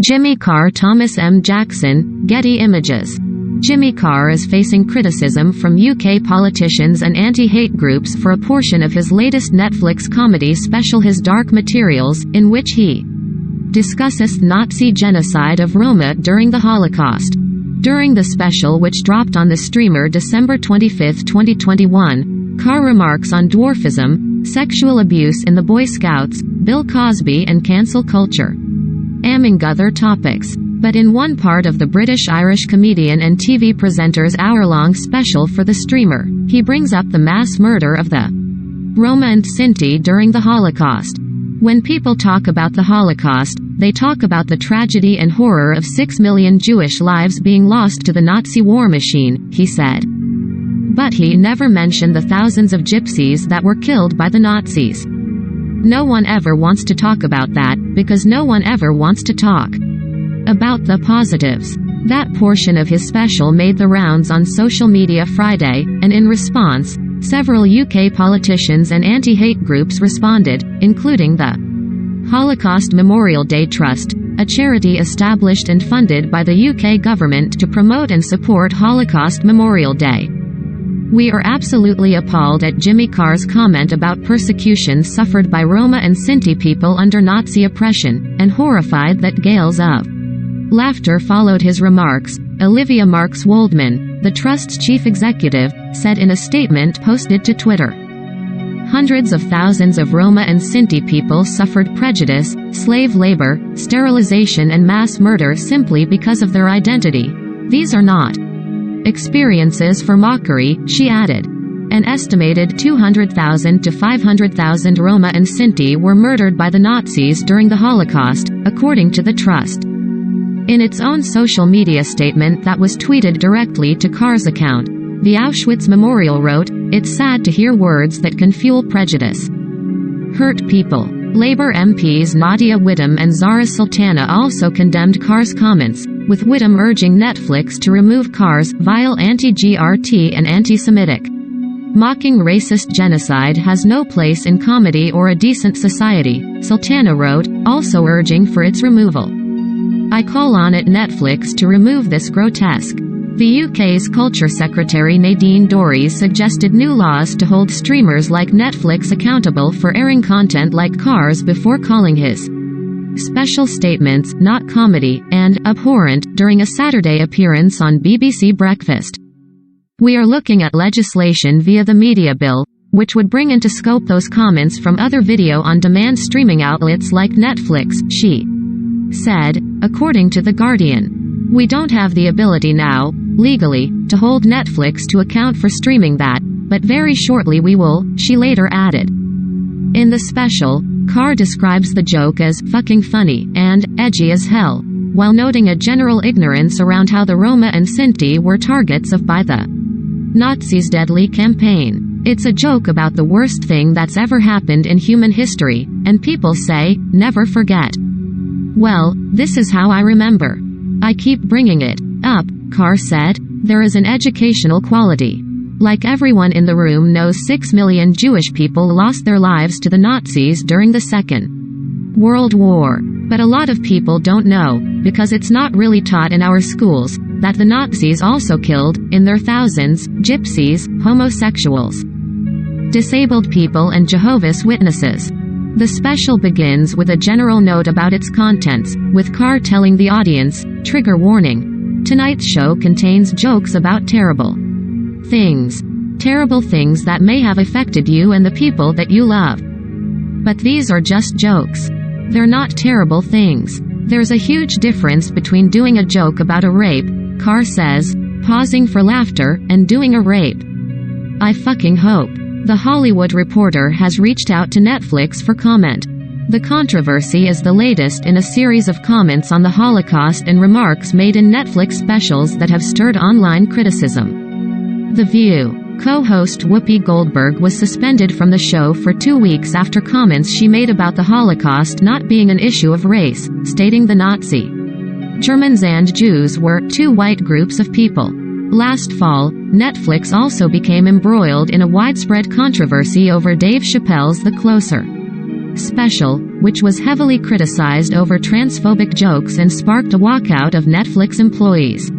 Jimmy Carr, Thomas M. Jackson, Getty Images. Jimmy Carr is facing criticism from UK politicians and anti-hate groups for a portion of his latest Netflix comedy special His Dark Materials, in which he discusses Nazi genocide of Roma during the Holocaust. During the special, which dropped on the streamer December 25, 2021, Carr remarks on dwarfism, sexual abuse in the Boy Scouts, Bill Cosby and cancel culture, among other topics. But in one part of the British-Irish comedian and TV presenter's hour-long special for the streamer, he brings up the mass murder of the Roma and Sinti during the Holocaust. When people talk about the Holocaust, they talk about the tragedy and horror of 6 million Jewish lives being lost to the Nazi war machine, he said. But he never mentioned the thousands of gypsies that were killed by the Nazis. No one ever wants to talk about that, because no one ever wants to talk about the positives. That portion of his special made the rounds on social media Friday, and in response, several UK politicians and anti-hate groups responded, including the Holocaust Memorial Day Trust, a charity established and funded by the UK government to promote and support Holocaust Memorial Day. We are absolutely appalled at Jimmy Carr's comment about persecution suffered by Roma and Sinti people under Nazi oppression, and horrified that gales of laughter followed his remarks, Olivia Marks Waldman, the Trust's chief executive, said in a statement posted to Twitter. Hundreds of thousands of Roma and Sinti people suffered prejudice, slave labor, sterilization and mass murder simply because of their identity. These are not experiences for mockery, she added. An estimated 200,000 to 500,000 Roma and Sinti were murdered by the Nazis during the Holocaust, according to the Trust. In its own social media statement that was tweeted directly to Carr's account, the Auschwitz Memorial wrote, "It's sad to hear words that can fuel prejudice. Hurt people." Labour MPs Nadia Whittome and Zara Sultana also condemned Carr's comments, with Whittome urging Netflix to remove Carr's vile anti-GRT and anti-Semitic. Mocking racist genocide has no place in comedy or a decent society, Sultana wrote, also urging for its removal. I call on Netflix to remove this grotesque. The UK's Culture Secretary Nadine Dorries suggested new laws to hold streamers like Netflix accountable for airing content like Carr's before calling his special statements not comedy and abhorrent during a Saturday appearance on BBC Breakfast. We are looking at legislation via the Media Bill, which would bring into scope those comments from other video-on-demand streaming outlets like Netflix, she said, according to The Guardian. We don't have the ability now, legally, to hold Netflix to account for streaming that, but very shortly we will, she later added. In the special, Carr describes the joke as fucking funny and edgy as hell, while noting a general ignorance around how the Roma and Sinti were targets of by the Nazis' deadly campaign. It's a joke about the worst thing that's ever happened in human history, and people say, never forget. Well, this is how I remember. I keep bringing it up, Carr said. There is an educational quality. Like everyone in the room knows 6 million Jewish people lost their lives to the Nazis during the Second World War. But a lot of people don't know, because it's not really taught in our schools, that the Nazis also killed, in their thousands, gypsies, homosexuals, disabled people and Jehovah's Witnesses. The special begins with a general note about its contents, with Carr telling the audience, trigger warning. Tonight's show contains jokes about terrible things. Terrible things that may have affected you and the people that you love. But these are just jokes. They're not terrible things. There's a huge difference between doing a joke about a rape, Carr says, pausing for laughter, and doing a rape. I fucking hope. The Hollywood Reporter has reached out to Netflix for comment. The controversy is the latest in a series of comments on the Holocaust and remarks made in Netflix specials that have stirred online criticism. The View co-host Whoopi Goldberg was suspended from the show for 2 weeks after comments she made about the Holocaust not being an issue of race, stating the Nazi Germans and Jews were two white groups of people. Last fall, Netflix also became embroiled in a widespread controversy over Dave Chappelle's The Closer special, which was heavily criticized over transphobic jokes and sparked a walkout of Netflix employees.